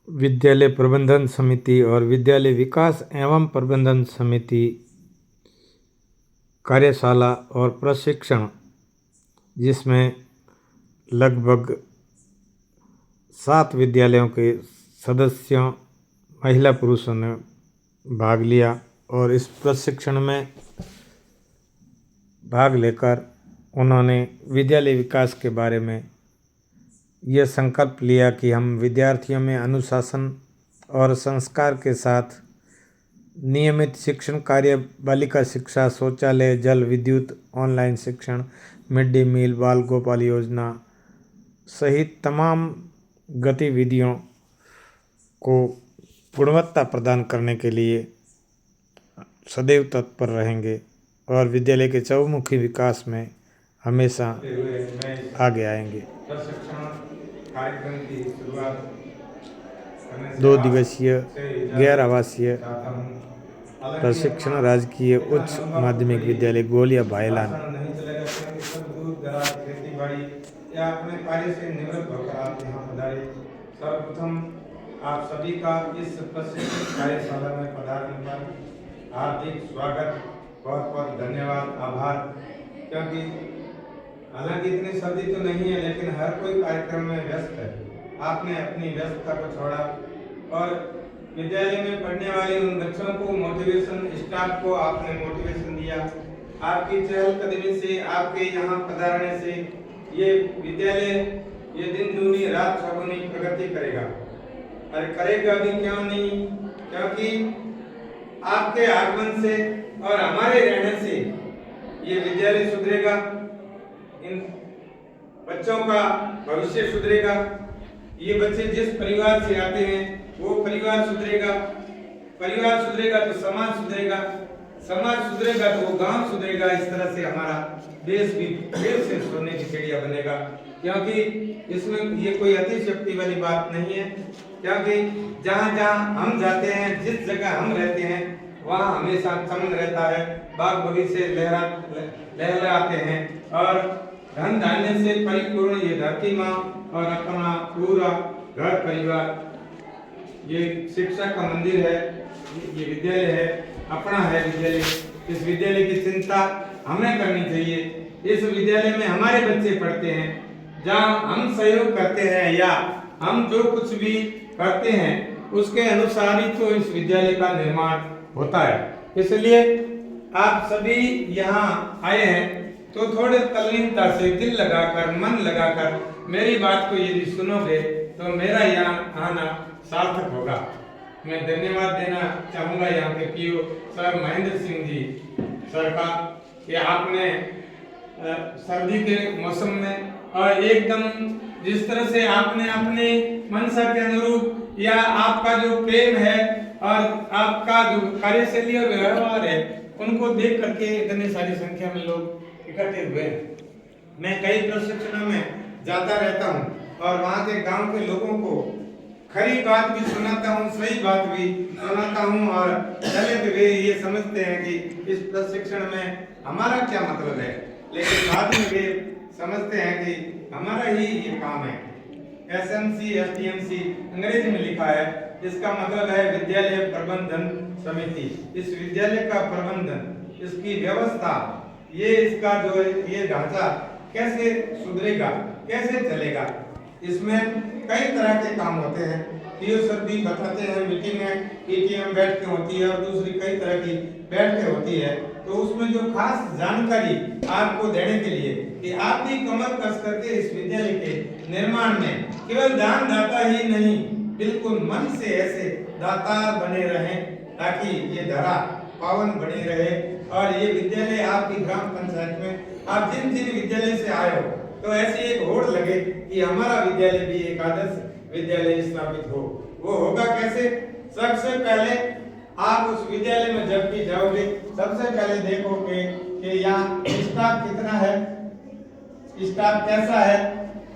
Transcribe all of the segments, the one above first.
विद्यालय प्रबंधन समिति और विद्यालय विकास एवं प्रबंधन समिति कार्यशाला और प्रशिक्षण, जिसमें लगभग 7 विद्यालयों के सदस्यों महिला पुरुषों ने भाग लिया और इस प्रशिक्षण में भाग लेकर उन्होंने विद्यालय विकास के बारे में यह संकल्प लिया कि हम विद्यार्थियों में अनुशासन और संस्कार के साथ नियमित शिक्षण कार्य, बालिका शिक्षा, शौचालय, जल, विद्युत, ऑनलाइन शिक्षण, मिड डे मील, बाल गोपाल योजना सहित तमाम गतिविधियों को गुणवत्ता प्रदान करने के लिए सदैव तत्पर रहेंगे और विद्यालय के चहुमुखी विकास में हमेशा आगे आएंगे। प्रशिक्षण कार्यक्रम की शुरुआत 2 दिवसीय गैर आवासीय प्रशिक्षण राजकीय उच्च माध्यमिक विद्यालय गोलिया भाईलान या अपने कार्य से निवृत्त होकर आप यहाँ पधारे। सर्वप्रथम आप सभी का इस प्रशिक्षण कार्यशाला में पधारने पर हार्दिक स्वागत, बहुत बहुत धन्यवाद, आभार। क्योंकि हालांकि इतनी सर्दी तो नहीं है, लेकिन हर कोई कार्यक्रम में व्यस्त है। आपने अपनी व्यस्तता को छोड़ा और विद्यालय में पढ़ने वाले उन बच्चों को मोटिवेशन, स्टाफ को आपने मोटिवेशन दिया। आपकी चहलकदमी से, आपके यहाँ पधारने से ये विद्यालय ये दिन दूनी रात चौगुनी प्रगति करेगा। अरे करेगा भी क्यों नहीं, क्योंकि आपके आगमन से और हमारे रहने से ये विद्यालय सुधरेगा, इन बच्चों का भविष्य सुधरेगा। ये बच्चे जिस परिवार से आते हैं वो परिवार सुधरेगा, परिवार सुधरेगा तो समाज सुधरेगा, समाज सुधरेगा तो वो गांव सुधरेगा। इस तरह से हमारा देश भी फिर से सोने की चिड़िया बनेगा। क्योंकि इसमें ये कोई अतिशयोक्ति वाली बात नहीं है, क्योंकि जहाँ जहाँ हम जाते हैं, जिस जगह हम रहते हैं, वहाँ हमेशा चमन रहता है, बाग बगीचे लहराते हैं और धन धान्य से परिपूर्ण ये धरती माँ और अपना पूरा घर परिवार, ये शिक्षा का मंदिर है, ये विद्यालय है, अपना है विद्यालय। इस विद्यालय की चिंता हमें करनी चाहिए। इस विद्यालय में हमारे बच्चे पढ़ते हैं, जहाँ हम सहयोग करते हैं या हम जो कुछ भी करते हैं उसके अनुसार ही तो इस विद्यालय का निर्माण होता है। इसलिए आप सभी यहाँ आए हैं तो थोड़े तल्लीनता से, दिल लगाकर, मन लगाकर मेरी बात को यदि सुनोगे तो मेरा यहाँ आना सार्थक होगा। मैं धन्यवाद देना चाहूँगा यहाँ के PO sir Mahendra Singh ji sir का, कि आपने सर्दी के मौसम में और एकदम जिस तरह से आपने अपने मनसा के अनुरूप या आपका जो प्रेम है और आपका जो कार्यशैली और व्यवहार है, उनको देख करके इतनी सारी संख्या में लोग इकट्ठे हुए। मैं कई प्रशिक्षणों में जाता रहता हूँ और वहाँ के गांव के लोगों को खरी बात भी सुनाता हूँ, सही बात भी सुनाता हूँ और दलित वे ये समझते हैं कि इस प्रशिक्षण में हमारा क्या मतलब है, लेकिन बाद में वे समझते हैं कि हमारा ही ये काम है। SMC SDMC अंग्रेजी में लिखा है, इसका मतलब है विद्यालय प्रबंधन समिति। इस विद्यालय का प्रबंधन, इसकी व्यवस्था, ये इसका जो ये ढांचा कैसे सुधरेगा, कैसे चलेगा, इसमें कई तरह के काम होते हैं। पीओ सर भी बताते हैं, मीटिंगें PTM बैठ के होती है और दूसरी कई तरह की बैठकें होती है। तो उसमें जो खास जानकारी आपको देने के लिए कि आप भी कमर कस करके इस विद्यालय के निर्माण में केवल दान दाता ही नहीं, बिल्कुल मन से ऐसे दातार बने रहें ताकि ये धरा पावन बनी रहे। और ये विद्यालय आपकी ग्राम पंचायत में आप जिन जिन विद्यालय से आए हो तो ऐसी एक होड़ लगे कि हमारा विद्यालय भी एक आदर्श विद्यालय स्थापित हो। वो होगा कैसे? सबसे पहले आप उस विद्यालय में जब भी जाओगे, सबसे पहले देखोगे कि यहाँ स्टाफ कितना है, स्टाफ कैसा है,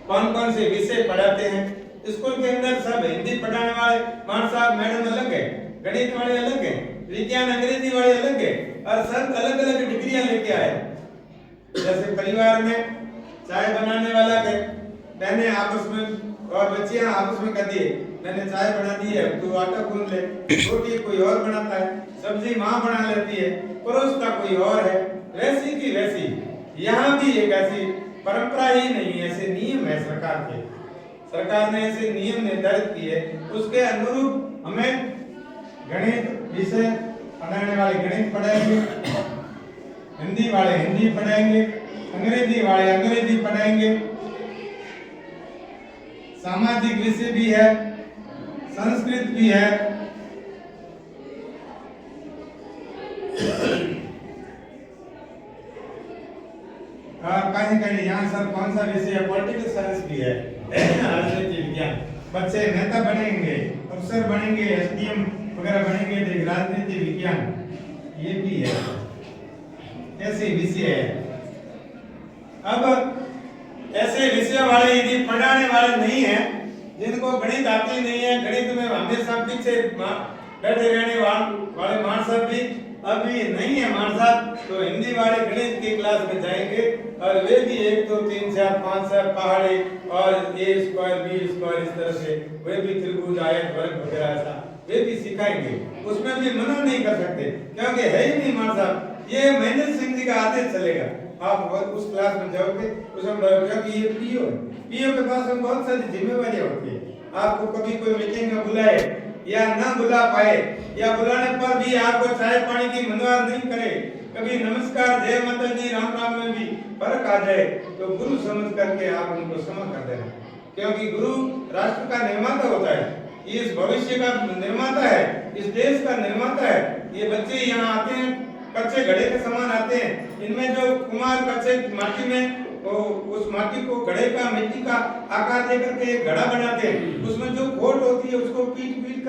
कौन कौन से विषय पढ़ाते हैं। स्कूल के अंदर सब हिंदी पढ़ाने वाले मास्टर साहब मैडम अलग है, गणित वाले अलग है, विज्ञान अंग्रेजी वाले अलग है और सब अलग अलग डिग्रियां लेके आए। जैसे परिवार में चाय बनाने वाला है, बहनें आपस में और बच्चियां आपस में कहती है मैंने चाय बना दी है, तू आटा गूंद ले। रोटी कोई और बनाता है, सब्जी माँ बना लेती है, परोसता कोई और है। वैसी की वैसी यहाँ भी एक ऐसी परंपरा ही नहीं है, ऐसे नियम है सरकार के। सरकार ने ऐसे नियम निर्धारित किए, उसके अनुरूप हमें गणित विषय पढ़ाने वाले गणित पढ़ाएंगे, हिंदी वाले हिंदी पढ़ाएंगे, अंग्रेजी वाले अंग्रेजी पढ़ाएंगे, सामाजिक विषय भी है, संस्कृत भी है, और कहीं कहीं यहाँ सर कौन सा विषय है, पॉलिटिकल साइंस भी है, राजनीति विज्ञान। बच्चे नेता बनेंगे, अफसर बनेंगे, एसडीएम वगैरह बनेंगे, तो राजनीति विज्ञान ये भी है, ऐसे विषय है। अब ऐसे विषय वाले यदि पढ़ाने वाले नहीं है, जिनको गणित आती नहीं है, गणित में हमेशा पीछे बैठे रहने वाले मान साहब भी अभी नहीं है मान साहब, तो हिंदी वाले गणित की क्लास में जाएंगे और वे भी 1 2 3 4 5 6 पहाड़ी और a स्क्वायर b स्क्वायर इस तरह से वे भी त्रिभुज आयत वर्ग वगैरह ऐसा वे भी सिखाएंगे। उसमें भी मना नहीं कर सकते, क्योंकि है ही नहीं मान साहब, ये महेंद्र सिंह जी का आदेश चलेगा। आप उस क्लास में जाओगे, उसमें क्योंकि ये पीओ है, पीओ के पास में बहुत सारी जिम्मेवारियां होती है। आपको कभी कोई मीटिंग में बुलाए या ना बुला पाए, या बुलाने पर भी आपको चाय पानी की मनवार नहीं करे, कभी नमस्कार जय माता दी राम राम में भी फर्क आ जाए, तो गुरु समझ करके आप उनको क्षमा कर देना, क्योंकि गुरु राष्ट्र का निर्माता होता है, इस भविष्य का निर्माता है, इस देश का निर्माता है। ये बच्चे यहाँ आते हैं, कच्चे घड़े के समान आते हैं, इनमें जो कुमार कच्चे माटी में तो उस माटी को घड़े का मिट्टी का आकार देकर के एक घड़ा बनाते हैं, उसमें जो खोट होती है उसको पीट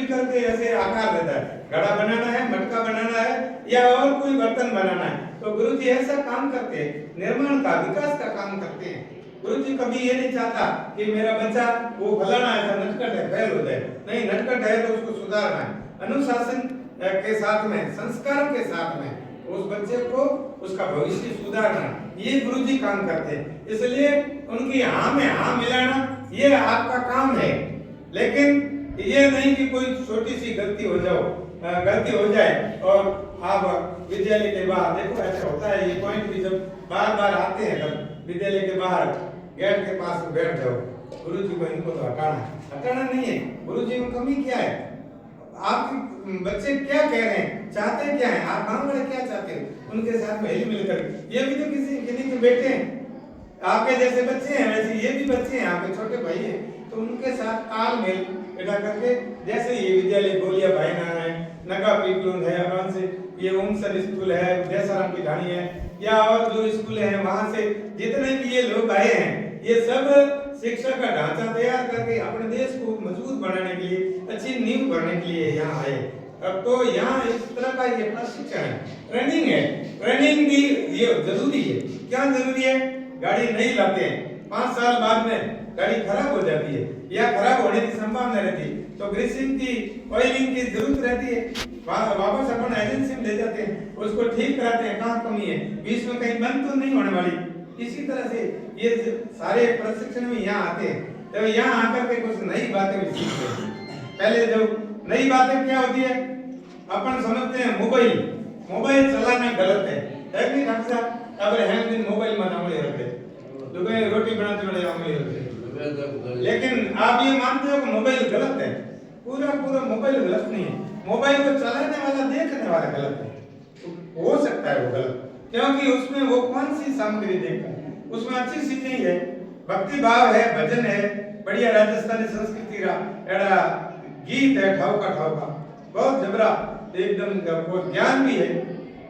करके ऐसे आकार देता है। घड़ा बनाना है, मटका बनाना है या और कोई बर्तन बनाना है, तो गुरु जी ऐसा काम करते हैं, निर्माण का विकास का काम करते हैं। गुरु जी कभी ये नहीं चाहता कि मेरा बच्चा वो फलाना ऐसा नटखट है फेल हो जाए, नहीं, नटखट है तो उसको सुधारना है, अनुशासन के साथ में, संस्कार के साथ में उस बच्चे को उसका भविष्य सुधारना, ये गुरुजी काम करते हैं। इसलिए उनकी हाँ में हाँ मिलाना ये आपका काम है, लेकिन ये नहीं कि कोई छोटी सी गलती हो जाए और आप विद्यालय के बाहर, देखो ऐसा होता है, ये पॉइंट भी जब बार बार आते हैं तब विद्यालय के बाहर गेट के पास बैठ जाओ, गुरुजी को इनको तो हटाना नहीं है। गुरुजी में कमी क्या है, आपके बच्चे क्या कह रहे हैं, चाहते क्या हैं, आप गांव वाले क्या चाहते हैं, उनके साथ में हिल मिलकर, ये भी तो किसी के बेटे हैं, आपके जैसे बच्चे हैं, वैसे ये भी बच्चे हैं, आपके छोटे भाई हैं, तो उनके साथ तालमेल बैठा करके, जैसे ये विद्यालय गोलिया भाई नारायण नगा पीपलुंद है, अरान से ये ओमसर स्कूल है, देसाराम की ढाणी है, या और जो स्कूल है वहां से जितने भी ये लोग आए हैं, ये सब शिक्षा का ढांचा तैयार करके अपने देश को मजबूत बनाने के लिए, अच्छी नींव भरने के लिए यहाँ आए। अब तो यहाँ इस तरह का ये प्रशिक्षण है, ट्रेनिंग है, ट्रेनिंग भी ये जरूरी है। क्या जरूरी है, गाड़ी नहीं लाते हैं, 5 साल बाद में गाड़ी खराब हो जाती है या खराब होने की संभावना रहती है, तो ग्रीसिंग की, ऑयलिंग की जरूरत रहती है, वापस अपन एजेंसी में ले जाते हैं, उसको ठीक कराते हैं, कहाँ कमी है, बीच में कहीं बंद तो नहीं होने वाली। इसी तरह से ये सारे प्रशिक्षण में यहाँ आते हैं, तो यहाँ आकर के कुछ नई बातें भी सीखते हैं। पहले जो नई बातें क्या होती है, अपन समझते हैं मोबाइल चलाना गलत है नहीं ढंग से, अगर हम दिन मोबाइल में आंगली रखते, दोपहर रोटी बनाते बड़े आंगली रखते, लेकिन आप ये मानते हो कि मोबाइल गलत है, पूरा मोबाइल गलत नहीं है, मोबाइल को चलाने वाला देखने वाला गलत है, हो सकता है वो गलत, क्योंकि उसमें वो कौन सी सामग्री देखता है, उसमें अच्छी चीजें है, भक्ति भाव है, भजन है, बढ़िया राजस्थानी संस्कृति रा एड़ा गीत है, ठाउका बहुत जबरा एकदम, वो ज्ञान भी है।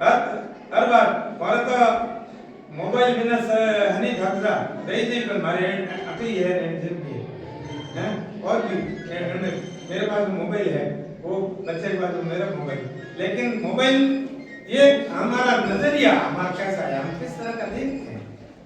हर बार भारत मोबाइल बिना हनी ढाकरा रही नहीं, पर हमारे अटी है हैं, और भी मेरे पास मोबाइल है, वो बच्चे के पास मेरा मोबाइल, लेकिन मोबाइल ये हमारा नजरिया हमारा कैसा है, हम किस तरह का देखते हैं।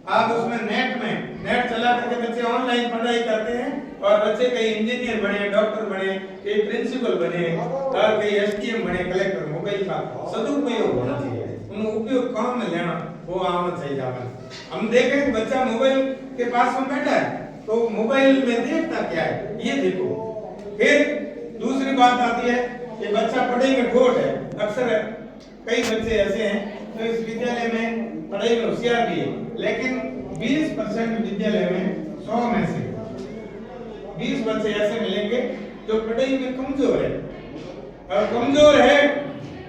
आप उसमें नेट चला करके बच्चे ऑनलाइन पढ़ाई करते हैं और बच्चे कई इंजीनियर बने, डॉक्टर बने, कई प्रिंसिपल बने और कई एसडीएम बने, कलेक्टर। मोबाइल का सदुपयोग होना चाहिए, उन उपयोग काम में लेना वो आना चाहिए। हम देखें कि बच्चा मोबाइल के पास में बैठा है, तो मोबाइल में देखता क्या है ये देखो। फिर दूसरी बात आती है कि बच्चा पढ़ाई में ठोट है। अक्सर कई बच्चे ऐसे हैं जो इस विद्यालय में पढ़ाई में होशियार भी है, लेकिन 20% विद्यालय में 100 में से 20 बच्चे ऐसे मिलेंगे जो पढ़ाई में कमजोर है। और कमजोर है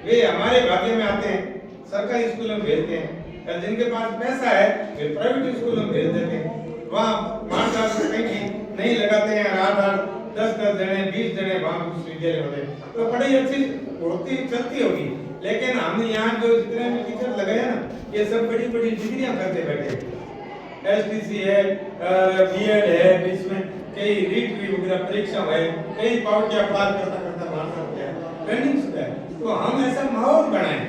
वे हमारे भाग्य में आते हैं, सरकारी स्कूलों में भेजते हैं, और जिनके पास पैसा है वे प्राइवेट स्कूलों में भेज देते हैं। वहाँ 5,000 रुपए कहीं नहीं लगाते हैं, 8-8 10-10 जने 20 जने वहाँ उस विद्यालय होते हैं, तो पढ़ाई अच्छी होती चलती होगी। लेकिन हमने यहाँ जो जितने भी टीचर लगाए ना, ये सब बड़ी बड़ी डिग्रियां करते बैठे। एसटीसी है, बीएड है, बीच में कई रीट की वगैरह परीक्षा है, कई पावटियां पार करता करता मास्टर हो गया, ट्रेनिंग शुरू है। तो हम ऐसा माहौल बनाएं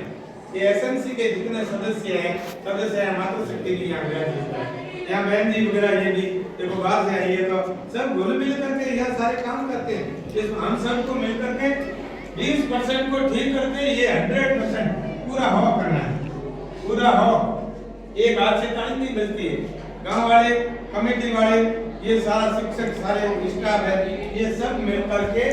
कि एसएमसी के जितने सदस्य हैं मातृशक्ति भी यहाँ बहन जी वगैरह ये भी देखो बाहर से आई है, तो सब घुल मिल करके यह सारे काम करते हैं। हम सबको मिल करके 20% को ठीक करके ये 100% पूरा हो करना है, पूरा हो। एक हाथ से ताली नहीं बजती है। गांव वाले, कमेटी वाले, ये सारा शिक्षक, सारे स्टाफ है, ये सब मिल करके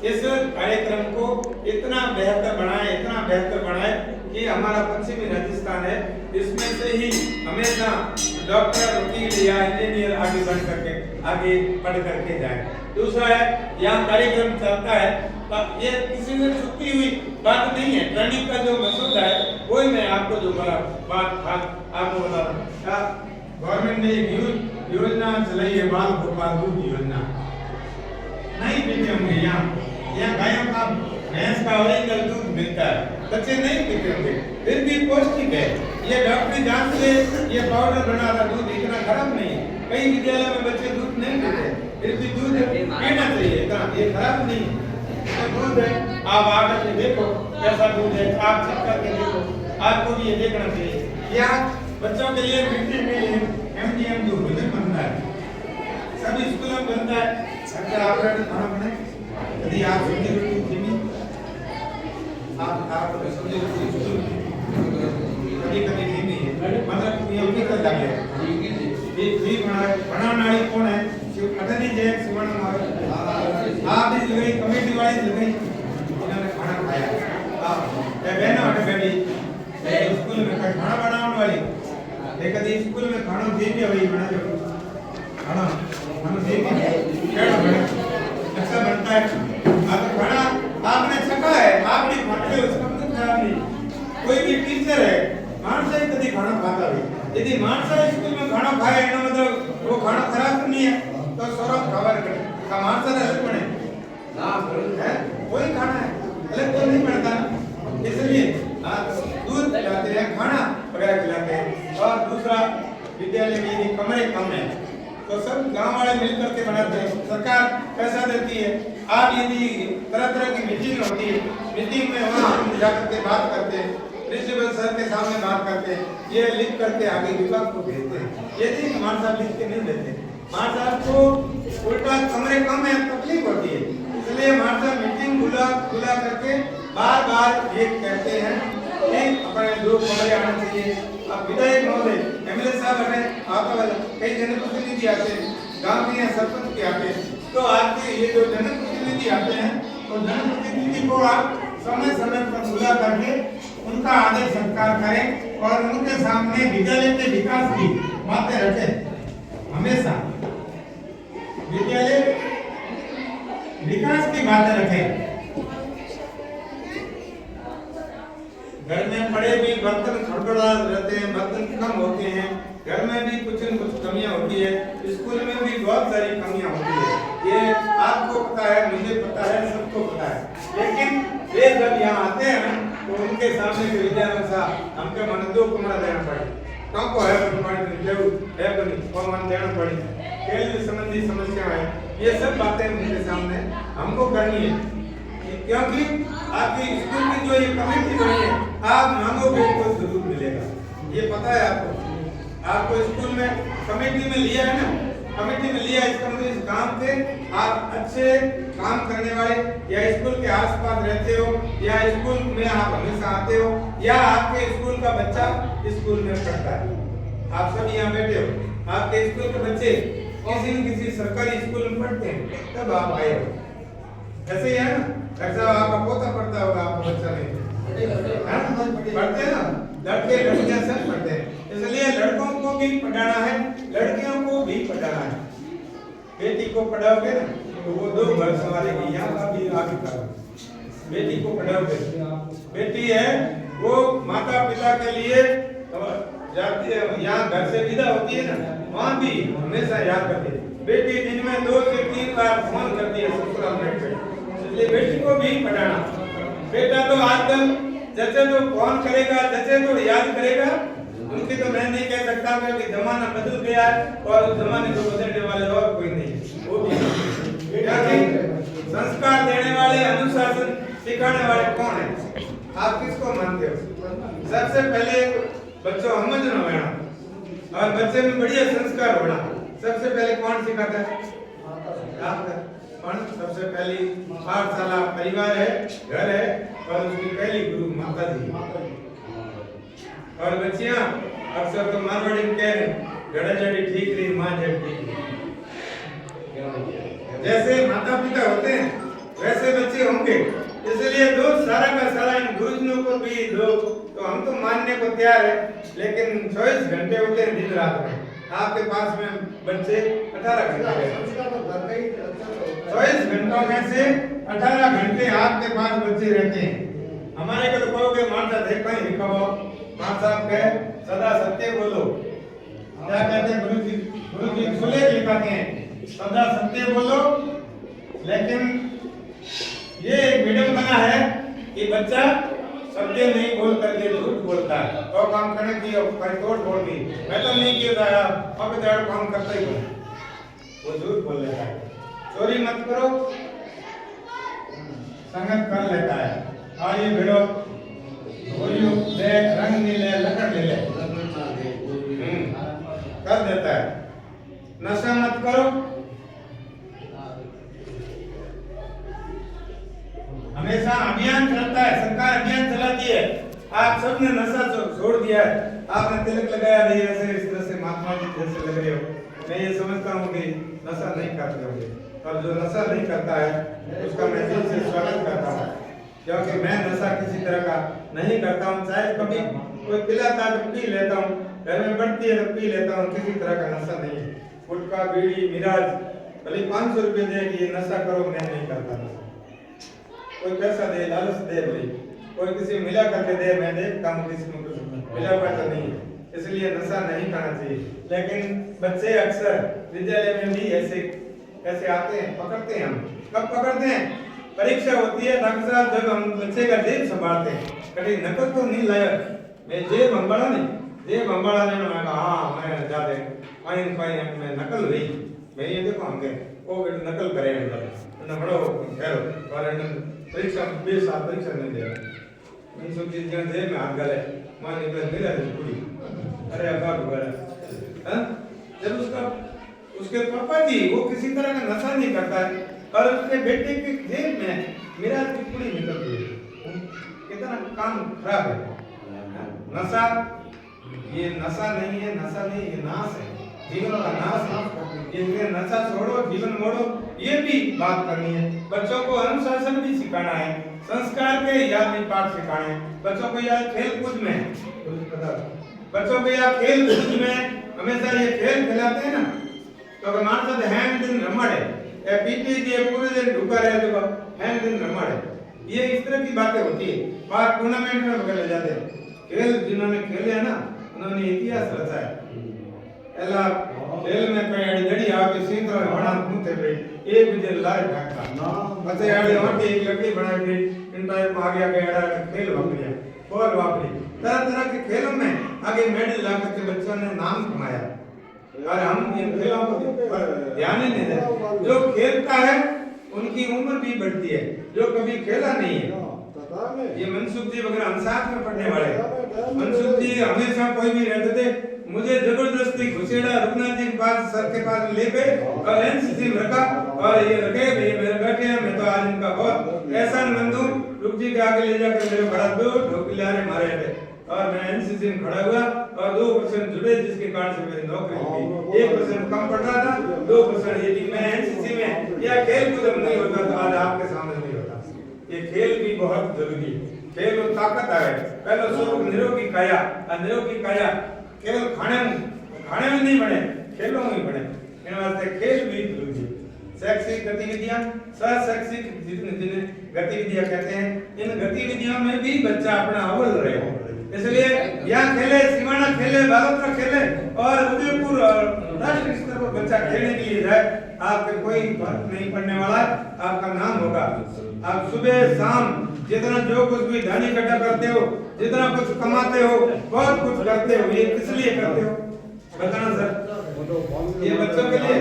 इस कार्यक्रम को इतना बेहतर बनाए कि हमारा पश्चिमी राजस्थान है, इसमें से ही हमेशा डॉक्टर, वकील या इंजीनियर आगे बढ़ करके आगे पढ़ करके जाए। दूसरा है यहाँ कार्यक्रम चलता है, ये किसी ने छुपी हुई बात नहीं है। ट्रेनिंग का जो मसौदा है वही मैं आपको जो बात आपको बता रहा हूँ। गवर्नमेंट ने एक योजना चलाई है, बाल गोपाल दूध योजना। नहीं पीते होंगे यहाँ गायों का, भैंस का ओरिजिनल दूध मिलता है, बच्चे नहीं पीते होंगे, फिर भी पौष्टिक है। ये डॉक्टरी जांच से ये पाउडर बना रहा दूध इतना खराब नहीं है। कई विद्यालय में बच्चे दूध नहीं पीते, फिर भी दूध पीना चाहिए, इतना ये खराब नहीं है। दूध है, आप आकर के देखो कैसा दूध है, आप चेक करके देखो, आपको भी ये देखना चाहिए। यहाँ बच्चों के लिए मिड डे मील MDM जो भोजन बनता है, सभी स्कूलों में बनता है। अगर आप खाना बनाए, यदि आप सब्जी रोटी धीमी, आप सब्जी रोटी कभी धीमी है, मतलब ये उनकी कर जाते हैं। ये बनाने कौन है? अटनी जय सिवाना मारे आप इस लगी कमेटी वाली लगी, इन्होंने खाना खाया। आप बहनों हटे बैठी स्कूल में खाना बनाने वाली, एक कभी स्कूल में खाना दे दिया वही बना जो खाना दे दिया अच्छा बनता है। आप खाना आपने छका है, आप भी खाते हो, उसका मतलब खराब नहीं। कोई भी टीचर है मानसा ही कभी खाना खाता है, यदि मानसा स्कूल में खाना खाए ना मतलब वो खाना खराब नहीं है, तो सौरभ खबर करे का मानसा ने अलग बने ना है, वही खाना है, अलग तो नहीं बनता। इसलिए दूध खिलाते हैं, खाना वगैरह खिलाते हैं। और दूसरा, विद्यालय में यदि कमरे कम है तो सब गांव वाले मिलकर के बनाते हैं, सरकार पैसा देती है। आप यदि तरह की मीटिंग होती है, मीटिंग में वहाँ हम जाकर के बात करते हैं, प्रिंसिपल सर के सामने बात करते हैं, ये लिख करके आगे विभाग को भेजते हैं। यदि हमारे साहब लिख के नहीं देते, हमारे साहब को उल्टा कमरे कम है तकलीफ होती है, इसलिए हमारे साहब मीटिंग बुला करके बार ये कहते हैं कि अपने 2 कमरे आने चाहिए। अब विधायक महोदय, MLA साहब आते, आता कई जनप्रतिनिधि आते हैं, गांव के सरपंच के आते हैं, तो आपके ये जो जनप्रतिनिधि आते हैं, तो जनप्रतिनिधि को आप समय पर बुला करके उनका आदर सत्कार करें और उनके सामने विद्यालय के विकास की बातें रखें। हमेशा विद्यालय विकास की बातें रखें। घर में पड़े भी बर्तन खड़बड़ा रहते हैं, बर्तन कम होते हैं, घर में भी कुछ न कुछ कमियां होती है, स्कूल में भी बहुत सारी कमियां होती है। ये आपको पता है, मुझे पता है, सबको पता है। लेकिन वे जब यहाँ आते हैं तो उनके सामने के विद्यालय सा हमके मन 2 कमरा देना पड़े, को है देना पड़े, खेल संबंधी समस्या है, ये सब बातें उनके सामने हमको करनी है। क्योंकि आपकी स्कूल की जो ये कमेटी बनी है, आप मांगोगे तो जरूर मिलेगा, ये पता है आपको स्कूल में कमेटी में लिया है ना, कमेटी में लिया, इसका मतलब इस काम पे आप अच्छे काम करने वाले, या स्कूल के आसपास रहते हो, या स्कूल में आप हमेशा आते हो, या आपके स्कूल का बच्चा स्कूल में पढ़ता है, आप सब यहाँ बैठे हो, आपके स्कूल के बच्चे किसी न किसी सरकारी स्कूल में पढ़ते हैं, तब आप आए हो। ऐसे ही है ना, ऐसा आपका पोता पढ़ता होगा, आपका बच्चा नहीं पढ़ते हैं ना, लड़के लड़कियां सब पढ़ते हैं। इसलिए लड़कों को भी पढ़ाना है, लड़कियों को भी पढ़ाना है। बेटी को पढ़ाओगे ना तो वो 2 घर संभालेगी, यहाँ का भी आगे का। बेटी को पढ़ाओगे, बेटी है वो माता पिता के लिए जाती है, यहाँ घर से विदा होती है ना, वहाँ भी हमेशा याद करती है। बेटी दिन में 2 से 3 बार फोन करती है ससुराल में, इसलिए बेटी को भी पढ़ाना। बेटा तो आजकल जैसे तो फोन करेगा, जैसे तो याद करेगा, उनकी तो मैं नहीं कह सकता क्योंकि जमाना बदल गया है और उस जमाने को बदलने वाले और कोई नहीं। वो भी संस्कार देने वाले, अनुशासन सिखाने वाले कौन है? आप किसको मानते हो? सबसे पहले बच्चों समझना होना और बच्चे में बढ़िया संस्कार होना सबसे पहले कौन सिखाता है? आपका। कौन? सबसे पहली पाठशाला परिवार है, घर है, और उसकी पहली गुरु माता जी। और बच्चियां अक्सर तो मारवाड़ी में कह रहे गड़ा जड़ी ठीक रही, मां जड़ी ठीक रही। जैसे माता पिता होते हैं वैसे बच्चे होंगे, इसलिए दो सारा का सारा इन गुरुजनों को भी दो, तो हम तो मानने को तैयार है, लेकिन 24 घंटे होते हैं दिन रात में। आपके पास में बच्चे 18 घंटे, 24 घंटों में से 18 घंटे आपके पास बच्चे रहते हैं। हमारे को तो कहोगे माता देखा ही लिखा हो, मां साहब कहे सदा सत्य बोलो। क्या कहते हैं गुरु जी सुलेख लिखाते हैं सदा सत्य बोलो। लेकिन ये एक विडंबना है कि बच्चा सत्य नहीं बोल करके झूठ बोलता है, तो काम करने की तोड़ फोड़ दी, मैं तो नहीं किया था, अब तो काम करता ही वो झूठ बोल लेता है। चोरी मत करो, संगत कर लेता है। आइए भिड़ो, देख रंग नहीं ले, लकड़ ले ले, कर देता है। नशा मत करो, हमेशा अभियान चलता है, सरकार अभियान चलाती है। आप सबने नशा छोड़ दिया है, आपने तिलक लगाया नहीं, ऐसे इस तरह से महात्मा जी जैसे लग रहे हो। मैं ये समझता हूँ कि नशा नहीं करते होंगे, और जो नशा नहीं करता है उसका मैं दिल से स्वागत करता हूँ, क्योंकि मैं नशा किसी तरह का नहीं करता हूँ। चाहे कभी कोई पिलाता है तो पी लेता हूँ, घर में बढ़ती है तो पी लेता हूँ, किसी तरह का नशा नहीं है। गुटखा बीड़ी मिराज भले 500 रुपये दे कि ये नशा करो, मैं नहीं करता नशा। कोई पैसा दे, लालच दे, भाई कोई किसी मिला करके दे, मैं देखता हूँ किसी में कुछ मिला पाता नहीं है, इसलिए नशा नहीं करना चाहिए। लेकिन बच्चे अक्सर विद्यालय में भी ऐसे आते हैं, पकड़ते हैं। हम कब पकड़ते हैं? परीक्षा होती है, डॉक्टर साहब जब हम बच्चे का जेब संभालते हैं, कभी नकल तो नहीं लाया, मैं जेब अंबाड़ा नहीं, जेब अंबाड़ा ने मैं कहा हाँ मैं जाते फाइन फाइन मैं नकल हुई, मैं ये देखो हम गए वो नकल करे न बड़ो खैर और परीक्षा 20 साल परीक्षा नहीं दे मैं सब चीज जहां दे में हाथ गले मां निकल मेरा पूरी अरे अब्बा वगैरह हां। जब उसके पापा जी वो किसी तरह का नशा नहीं करता है और उसके बेटे के जेब में मेरा पूरी निकल गई, कितना काम खराब है। नशा ये नशा नहीं है, नशा नहीं ये नाश है, जीवन का नाश है। ये नशा छोड़ो जीवन मोड़ो, ये भी बात करनी है। बच्चों को अनुशासन भी सिखाना है, संस्कार के याद भी पाठ सिखाने हैं। बच्चों को याद खेल कूद में, बच्चों को याद खेल कूद में हमेशा ये खेल खिलाते हैं ना, तो मानस हैंड दिन रमड़े ए पीटी जी पूरे दिन ढुका रहे तो हैंड दिन रमड़े, ये इस तरह की बातें होती है। बाहर टूर्नामेंट में वगैरह जाते हैं, खेल जिन्होंने खेले हैं ना उन्होंने इतिहास रचा है। एला खेल में कई जड़ी आके सींतरा बना मुंते पे एक बिजर लाए ढाका ना बच्चे आड़े होती एक लकड़ी बना के इनका आ गया गया खेल वापरिया बॉल वापरी, तरह तरह के खेलों में आगे मेडल ला करके बच्चों ने नाम कमाया। और हम इन खेलों को ध्यान ही नहीं देते। जो खेलता है उनकी उम्र भी बढ़ती है, जो कभी खेला नहीं है। ये मनसुख जी वगैरह हम साथ में पढ़ने वाले, मनसुख जी हमेशा कोई भी रहते थे, मुझे जबरदस्ती घुसेड़ा रघुनाथ जी के पास सर के पास ले गए और एनसीसी में रखा और ये रखे ये मेरे बैठे हैं, मैं तो आज इनका बहुत एहसान मंद हूं। रुक जी के आगे ले जाकर मेरे बड़ा दो ढोकिलारे मारे थे और मैं एनसीसी में खड़ा हुआ और और 2% जुड़े जिसके कारण से मेरी नौकरी लगी। 1% कम पड़ रहा था, 2% यदि मैं एनसीसी में या खेल कूद में नहीं होता तो आज आपके सामने नहीं होता। ये खेल भी बहुत जरूरी है। खेल और ताकत है। पहले स्वरूप निरोगी काया, और निरोगी काया केवल खाने में नहीं बने, खेलों में बने। इन वास्ते खेल भी जरूरी है। शैक्षिक गतिविधियां, शैक्षिक जिन्हें गतिविधियां कहते हैं, इन गतिविधियों में भी बच्चा अपना अव्वल रहे। इसलिए यहाँ खेले, सीमाना खेले, बालोतरा खेले और उदयपुर और राष्ट्रीय स्तर पर बच्चा खेलने के लिए जाए, आपके कोई फर्क नहीं पड़ने वाला, आपका नाम होगा। आप सुबह शाम जितना जो कुछ भी धन इकट्ठा करते हो, जितना कुछ कमाते हो, बहुत कुछ करते हो, ये किस लिए करते हो बताना सर? ये बच्चों के लिए।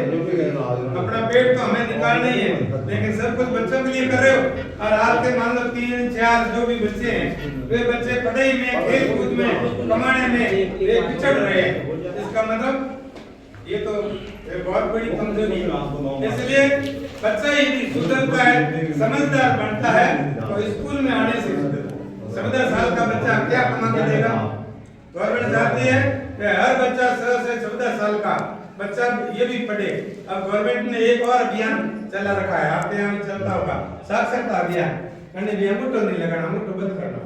अपना पेट तो हमें निकालना ही है, लेकिन सब कुछ बच्चों के लिए कर रहे हो। और आपके मान लो 3 4 जो भी बच्चे हैं, वे बच्चे पढ़ाई में, खेल कूद में, कमाने में वे पिछड़ रहे हैं। इसका मतलब ये तो बहुत बड़ी कमजोरी है। इसलिए बच्चा यदि सुधरता है, समझदार बनता है, तो स्कूल में आने से 17 साल का बच्चा क्या कमा के देगा? गवर्नमेंट चाहती है कि हर बच्चा 16 से 14 साल का बच्चा ये भी पढ़े। अब गवर्नमेंट ने एक और अभियान चला रखा है, आपके यहाँ भी चलता होगा, साक्षरता अभियान। कहने भी अंगूठा नहीं लगाना, अंगूठा बंद करना।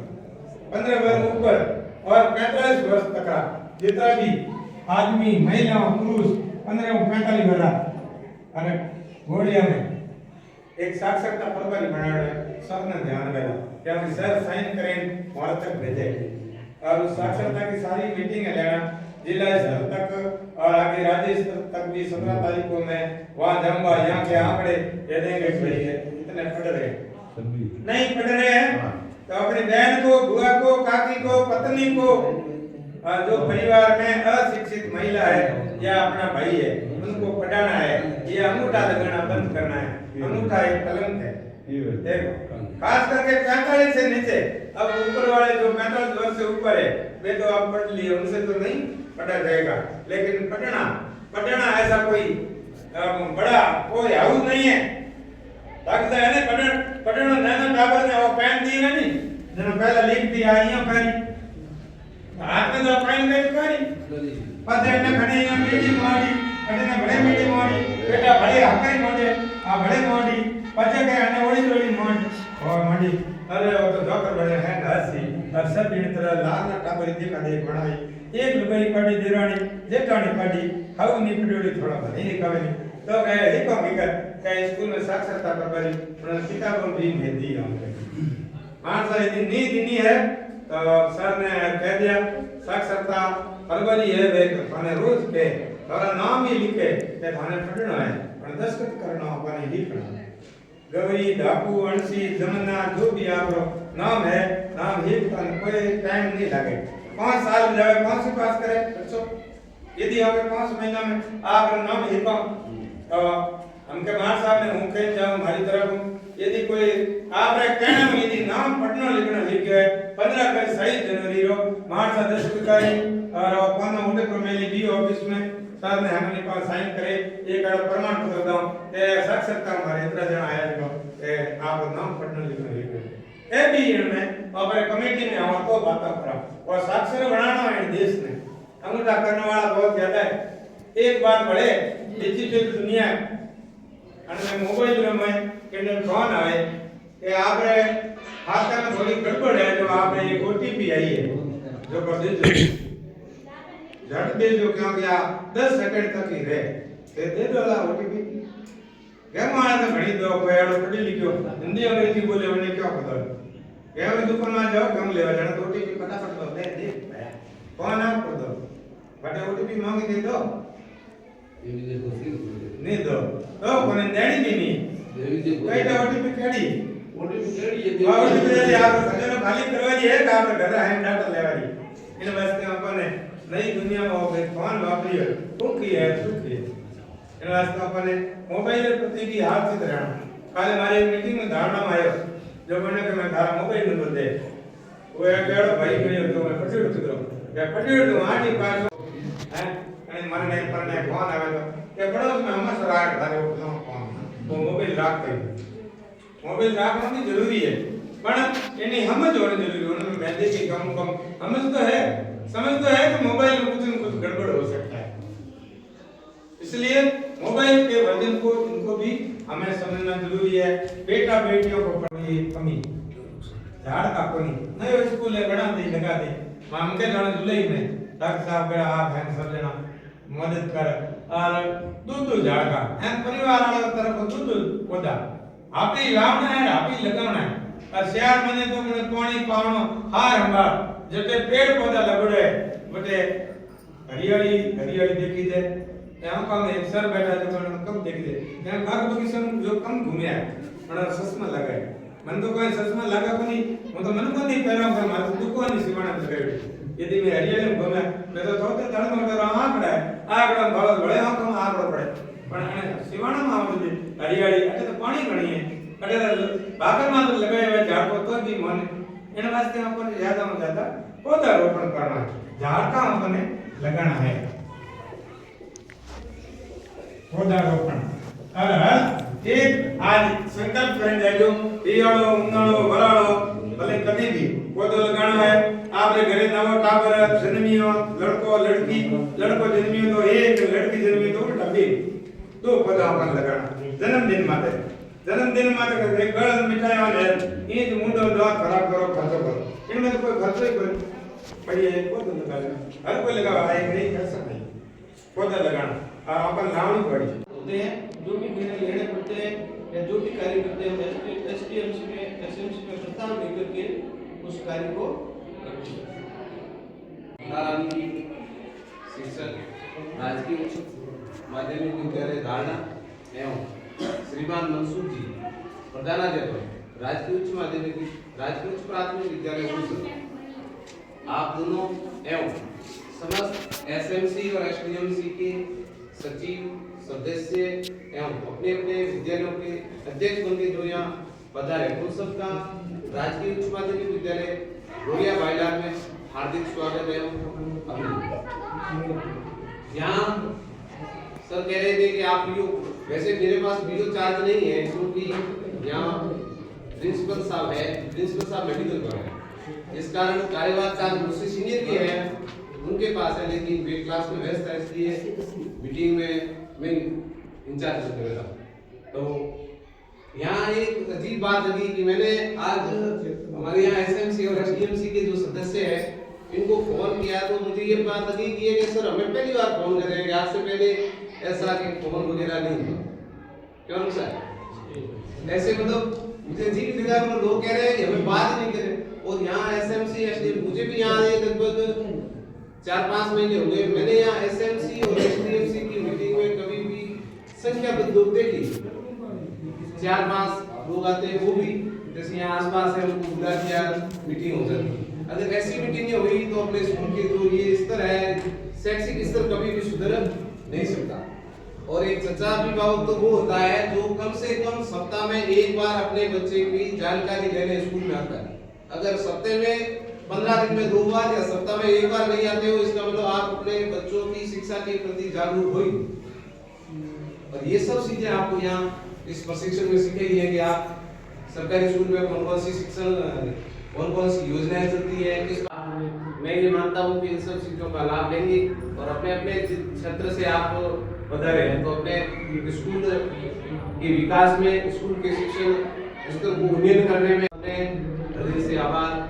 15 वर्ष ऊपर और 45 वर्ष तक का जितना भी आदमी, महिला, पुरुष 15-45 वर्ष अरे गोड़िया में एक साक्षरता प्रभारी बनाना है। सबने ध्यान देना क्या सर साइन करें वहां तक भेजे, और उस साक्षरता की सारी मीटिंग लेना, जिला स्तर तक और आगे राज्य स्तर तक भी 17 तारीख को मैं वहां जाऊंगा। यहाँ के आंकड़े दे देंगे इतने पढ़ रहे नहीं पढ़ रहे हैं, तो अपनी बहन को, बुआ को, काकी को, पत्नी को, और जो परिवार में अशिक्षित महिला है या अपना भाई है, उनको पढ़ाना है। ये अंगूठा लगाना बंद करना है। अंगूठा एक कलंक है, देखो खास करके 45 से नीचे। अब ऊपर वाले जो 45 वर्ष से ऊपर है वे तो आप पढ़ लिए, उनसे तो नहीं पढ़ा जाएगा। लेकिन पढ़ना ऐसा कोई बड़ा कोई हाउस नहीं है। ताकत है ना पढ़ना नैना टाबर ने वो पेन दिए नहीं, जन पहला लिख दिया यहाँ करी हाथ में तो पेन गई करी पते ने खड़े यहाँ मीटिंग मारी, खड़े ने बड़े मीटिंग मारी, बेटा बड़े हकारी मारे, आ बड़े मारी, पचे के अन्य ओड़ी मारी और मारी। अरे वो तो जोकर बड़े हैं घासी, और सब इन तरह लाना टाबर देखा देख बनाई। एक लुगाई काटी देरानी, जेठानी काटी, खाऊ नहीं पड़ोड़ी थोड़ा भले नहीं खावे नहीं। तो कहे हिको हकीकत कहे स्कूल में साक्षरता प्रभारी उन्होंने किताबों भी भेज दी हमको। मानसा यदि नहीं दिनी है तो सर ने कह दिया साक्षरता प्रभारी है वे थाने रोज के थोड़ा नाम ही लिखे के थाने पढ़ना है और दस्तखत करना अपने लिखना। गवरी, डाकू, अणसी, जमना जो भी आपको नाम है, नाम ही कोई टाइम नहीं लगे। 5 साल जाए 5 से पास करे बच्चों। यदि आप 5 महीना में आप नाम लिखो तो हमके मार साहब ने मुखे जाऊं हमारी तरफ यदि कोई आप रे कहना में यदि नाम पढ़ना लिखना लिख गए 15 का सही जनवरी रो मार सा 10 इकाई और पाना उठे को मेली डी ऑफिस में सर ने हमने पास साइन करे एक प्रमाण पत्र दो ए साक्षरता हमारे इतना जन आया जो ए आप नाम पढ़ना लिखना लिख गए ए भी इनमें और कमेटी ने और तो बात करा और साक्षर बनाना है देश ने अंगूठा करने वाला बहुत ज्यादा है। एक बात बड़े डिजिटल दुनिया અને મોબાઈલ में फोन आए कि आप रे हाथ में थोड़ी गड़बड़ है जो आपने एक ओटीपी आई है जो कर दीजिए झट दे जो क्योंकि आप 10 सेकंड तक ही रहे दे दो ला ओटीपी केम आया तो घड़ी दो कोई आड़ो पढ़ी लिखो हिंदी अंग्रेजी बोले उन्हें क्या पता केम दुकान में जाओ कम लेवा जाना तो ओटीपी फटाफट दो दे फोन आप कर दो बटे ओटीपी मांगी दे दो नहीं दो तो कोने देनी भी नहीं कई तो ओटीपी केड़ी ये ओटीपी आप सजनो खाली करवा दी है का आप घर है डाटा लेवा दी इन वास्ते अपने नई दुनिया में हो गए फोन वापरी है सुखी है इन वास्ते अपने मोबाइल प्रति भी हाथ से रहना काले मारे मीटिंग में धारणा में आयो जो मैंने कि मैं तारा मोबाइल नंबर दे वो एक केड़ो भाई गयो तो मैं पटीड़ करो या पटीड़ तो आटी पास है અને મને નહીં પર ને ફોન આવે તો કે પડોશ में हमर सराय घरे उठलो फोन वो मोबाइल राख दे मोबाइल रखना भी जरूरी है पर एनी समझ होनी जरूरी है उन्हें मैंने की कम समझ तो है समझ तो है कि मोबाइल में कुछ न कुछ गड़बड़ हो सकता है, इसलिए मोबाइल के वर्जन को इनको भी हमें समझना जरूरी है। बेटा बेटियों को पढ़ी कमी झाड़ का कोनी नयो स्कूल है बना दे लगा दे माम के जाने जुलाई में डॉक्टर साहब के आप हैं सब जना मदद कर और दूध झाड़ का हैं परिवार वाला तरफ दूध पौधा आप ही लावना है आप ही लगाना है और शहर मने तो मने पानी पावनो हार हमार जटे पेड़ पौधा लगड़े बटे हरियाली हरियाली देखी दे यहाँ का एक सर बैठा जो मैंने कम देख दे यहाँ बाग बगीचा में जो कम घूमे है मैंने चश्मा लगाए मन तो कोई चश्मा लगा को नहीं वो तो मन को नहीं पहरा कर मार तो को नहीं सिवाना लगाए यदि मैं हरियाली में घूमे मैं तो थोड़े धड़ में कर आंकड़ा भालो बड़े आंखों में आंकड़ो पड़े पण अने सिवाना में आवत हरियाली अटे तो पानी घणी है अटे बागर में तो लगाए हुए झाड़ को तो भी मन इन वास्ते अपन ज्यादा में ज्यादा पौधा रोपण करना है झाड़ का अपन लगाना है पौधा रोपण और एक आज संकल्प करेंगे जो दियाळो उन्हाळो वराळो भले कभी भी पौधो लगाना है आपरे घरे नवो टाबर जन्मियो लड़को लड़की लड़को जन्मियो तो एक लड़की जन्मी तो डब्बे दो पौधा अपन लगाना जन्मदिन माते एक गल मिठाई वाले ये जो मुंडो दवा खराब करो खर्चो करो इनमें तो कोई खर्चो ही कोई बढ़िया है पौधा लगाना हर कोई लगा है नहीं कर सकता पौधा लगाना और अपन लावनी पड़ी होते हैं जो भी निर्णय लेने पड़ते हैं या जो भी कार्य करते हैं एसटीएमसी में एसएमसी में प्रस्ताव लेकर के उस कार्य को शिक्षक राजकीय उच्च माध्यमिक विद्यालय धारणा एवं श्रीमान मनसूर जी प्रधानाध्यापक राजकीय उच्च माध्यमिक राजकीय उच्च प्राथमिक विद्यालय उच्च आप दोनों एवं समस्त एसएमसी और एसडीएमसी के सचिव सदस्य एवं अपने अपने विद्यालयों के अध्यक्ष बन के जो यहाँ पधारे उन सबका राजकीय उच्च माध्यमिक विद्यालय रोहिया बाइलार में हार्दिक स्वागत एवं अभिनंदन। यहाँ सर कह रहे थे कि आप वीडियो वैसे मेरे पास वीडियो चार्ज नहीं है क्योंकि यहाँ प्रिंसिपल साहब मेडिकल पर है इस कारण कार्यवाहक चार्ज मुझसे सीनियर के हैं उनके पास है लेकिन वे क्लास में व्यस्त है इसलिए मीटिंग में मैं इंचार्ज कर रहा हूँ। तो यहाँ एक अजीब बात लगी कि मैंने आज हमारे यहाँ एसएमसी और एसडीएमसी के जो सदस्य हैं इनको फोन किया तो मुझे ये बात लगी कि सर हमें पहली बार फोन कर रहे हैं आज से पहले ऐसा कि फोन वगैरह नहीं हुआ क्यों सर ऐसे मतलब मुझे अजीब लगा मतलब लोग कह रहे हैं कि हमें बात नहीं करे और यहाँ एसएमसी एसडीएम मुझे भी यहाँ लगभग 4-5 महीने हो गए मैंने यहाँ एसएमसी और एसडीएमसी की मीटिंग में कभी भी संख्याबद्ध लोग देखी 4-5 लोग आते हैं वो भी जैसे यहाँ आसपास है उनको बुला दिया मीटिंग हो जाती अगर ऐसी मीटिंग हुई तो अपने स्कूल के जो ये स्तर है शैक्षिक स्तर कभी भी सुधर नहीं सकता और एक सच्चा अभिभावक तो वो होता है जो कम से कम सप्ताह में एक बार अपने बच्चे की जानकारी लेने स्कूल में आता है अगर सप्ताह में 15 दिन में 2 बार या सप्ताह में 1 बार नहीं आते हो इसका मतलब आप अपने बच्चों की शिक्षा के प्रति जागरूक हो और ये सब चीजें आपको यहाँ इस प्रशिक्षण में सिखाई है कि आप सरकारी स्कूल में कौन सी शिक्षण कौन सी योजनाएं चलती है किस मैं ये मानता हूँ कि इन सब चीजों का लाभ लेंगे और अपने अपने क्षेत्र से आप पधारे हैं तो अपने स्कूल के विकास में स्कूल के शिक्षण स्तर को उन्नयन करने में अपने हृदय से आभार